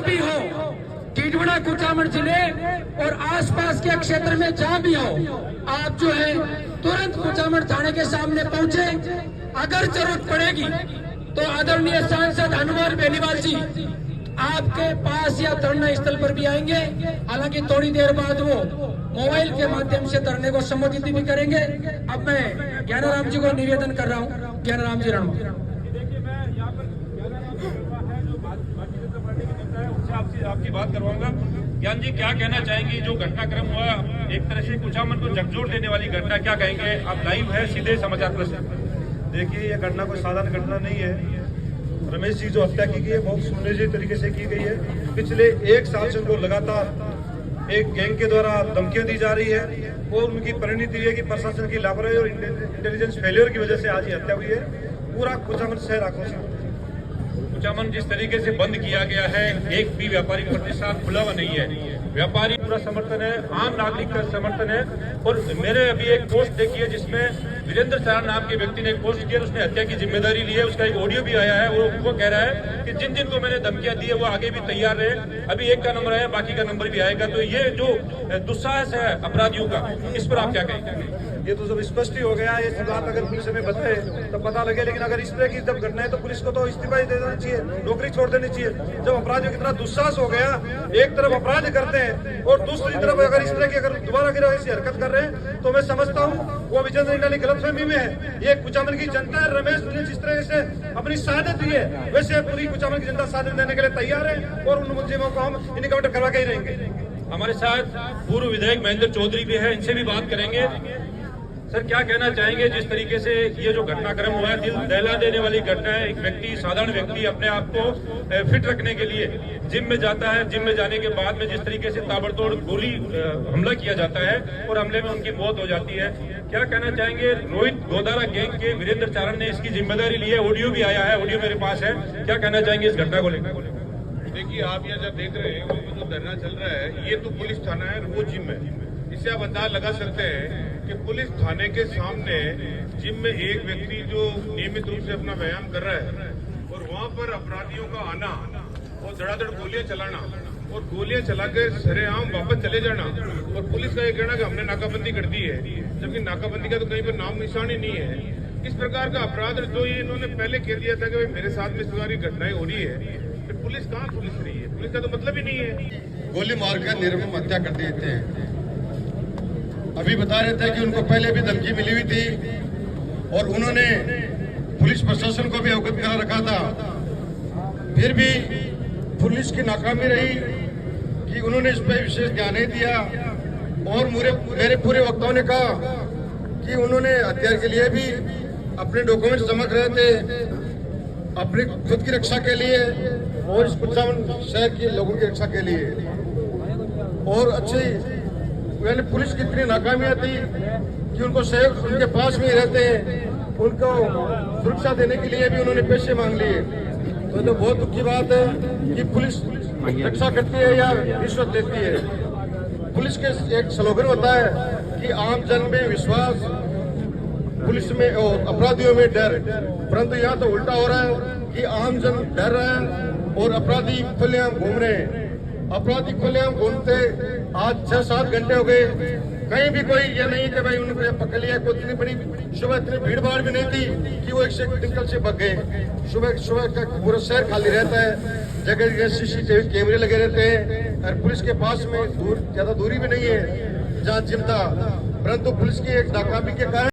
भी हो, टीटवाड़ा कुचामन जिले और आसपास के क्षेत्र में जहां भी हो, आप जो है तुरंत कुचामन थाने के सामने पहुंचे। अगर जरूरत पड़ेगी तो आदरणीय सांसद हनुमान बेनीवाल जी आपके पास या धरना स्थल पर भी आएंगे। हालांकि थोड़ी देर बाद वो मोबाइल के माध्यम से धरने को संबोधित भी करेंगे। अब मैं ज्ञानाराम जी को निवेदन कर रहा हूँ। ज्ञानाराम जी रणवा। आपकी बात करवाऊंगा। ज्ञान जी क्या कहना चाहेंगे? जो घटनाक्रम हुआ एक तरह से कुचामन को झकझोर देने वाली घटना, क्या कहेंगे आप? लाइव है सीधे समाचार प्लस। देखिए, यह घटना कोई साधारण घटना नहीं है। रमेश जी जो हत्या की गई है बहुत सुनियोजित तरीके से की गई है। पिछले 1 साल से उनको लगातार एक गैंग के द्वारा धमकियां दी जा रही है और उनकी परिणति है कि प्रशासन की लापरवाही और इंटेलिजेंस फेलियर की वजह से आज ये हत्या हुई है। पूरा कुचामन शहर आक्रोशित। कुचामन जिस तरीके से बंद किया गया है, एक भी व्यापारी प्रतिष्ठान खुला हुआ नहीं है। व्यापारी पूरा समर्थन है, आम नागरिक का समर्थन है। और मैंने अभी एक पोस्ट देखी है जिसमें वीरेंद्र चारण नाम के व्यक्ति ने एक पोस्ट किया, उसने हत्या की जिम्मेदारी ली है। उसका एक ऑडियो भी आया है। वो कह रहा है कि जिन जिन को मैंने धमकियां दी है वो आगे भी तैयार रहे। अभी एक का नंबर आया, बाकी का नंबर भी आएगा। तो ये जो दुस्साहस है अपराधियों का, इस पर आप क्या कहेंगे? ये तो जब स्पष्ट ही हो गया। ये बात अगर पुलिस में बताए तो पता लगे, लेकिन अगर इस तरह की जब घटना है तो पुलिस को तो इस्तीफा ही दे देना चाहिए, नौकरी छोड़ देनी चाहिए। जब अपराधियों की तरह दुस्साहस हो गया, एक तरफ अपराध करते हैं और दूसरी तरफ अगर इस तरह की अगर दोबारा की ऐसी हरकत कर रहे हैं तो मैं समझता हूँ वो विजेंद्र इंडाली गलतफहमी में है। ये कुचामन की जनता है। रमेश ने जिस तरह से अपनी शहादत दी है, वैसे पूरी कुचामन की जनता शहादत देने के लिए तैयार है और उन मुलजिमों को हम इनकाउंटर करवा के ही रहेंगे। हमारे साथ पूर्व विधायक महेंद्र चौधरी भी है, इनसे भी बात करेंगे। सर, क्या कहना चाहेंगे जिस तरीके से ये जो घटनाक्रम हुआ है, दिल दहला देने वाली घटना है। एक व्यक्ति, साधारण व्यक्ति अपने आप को फिट रखने के लिए जिम में जाता है। जिम में जाने के बाद में जिस तरीके से ताबड़तोड़ गोली हमला किया जाता है और हमले में उनकी मौत हो जाती है। क्या कहना चाहेंगे? रोहित गोदारा गैंग के वीरेंद्र चारण ने इसकी जिम्मेदारी ली है। ऑडियो भी आया है, ऑडियो मेरे पास है। क्या कहना चाहेंगे इस घटना को लेकर? देखिए, आप यहाँ जब देख रहे हैं वो जो धरना चल रहा है, ये तो पुलिस थाना है, वो जिम है। इससे आप अंदाज लगा सकते हैं कि पुलिस थाने के सामने जिम में एक व्यक्ति जो नियमित रूप से अपना व्यायाम कर रहा है और वहां पर अपराधियों का आना और धड़ाधड़ गोलियां चलाना और गोलियां चलाकर सरेआम वापस चले जाना और पुलिस का ये कहना कि हमने नाकाबंदी कर दी है, जबकि नाकाबंदी का तो कहीं पर नाम निशान ही नहीं है। इस प्रकार का अपराध जो ये इन्होंने पहले कह दिया था कि भाई मेरे साथ में इस प्रकार की घटनाएं हो रही है, फिर पुलिस कहाँ पुलिस रही है? पुलिस का तो मतलब ही नहीं है। गोली मारकर निर्मम हत्या कर देते हैं। अभी बता रहे थे कि उनको पहले भी धमकी मिली हुई थी और उन्होंने पुलिस प्रशासन को भी अवगत करा रखा था। फिर भी पुलिस की नाकामी रही कि उन्होंने इस पर विशेष ध्यान नहीं दिया और मेरे पूरे वक्ताओं ने कहा कि उन्होंने हत्या के लिए भी अपने डॉक्यूमेंट जमा कराए थे, अपनी खुद की रक्षा के लिए और इस कुचामन शहर के लोगों की रक्षा के लिए। और अच्छी यानी पुलिस की इतनी नाकामियां थी कि उनको शहर उनके पास में ही रहते हैं, उनको सुरक्षा देने के लिए भी उन्होंने पैसे मांग लिए। तो बहुत दुख की बात है कि पुलिस रक्षा करती है या रिश्वत देती है। पुलिस के एक स्लोगन होता है कि आम जन में विश्वास, पुलिस में और अपराधियों में डर, परंतु यहाँ तो उल्टा हो रहा है कि आम जन डर रहा है और अपराधी खुलेआम घूम रहे हैं। अपराधी खुलेआम घूमते आज 6-7 घंटे हो गए, कहीं भी कोई ये नहीं कि भाई उनको पकड़ लिया। कोई इतनी बड़ी सुबह इतनी भीड़ भाड़ भी नहीं थी कि वो एक से निकल से भाग गए। सुबह का पूरा शहर खाली रहता है, जगह जगह CCTV कैमरे लगे रहते हैं और पुलिस के पास में ज्यादा दूरी भी नहीं है जहाँ जिम था, परंतु पुलिस की एक नाकामी के कारण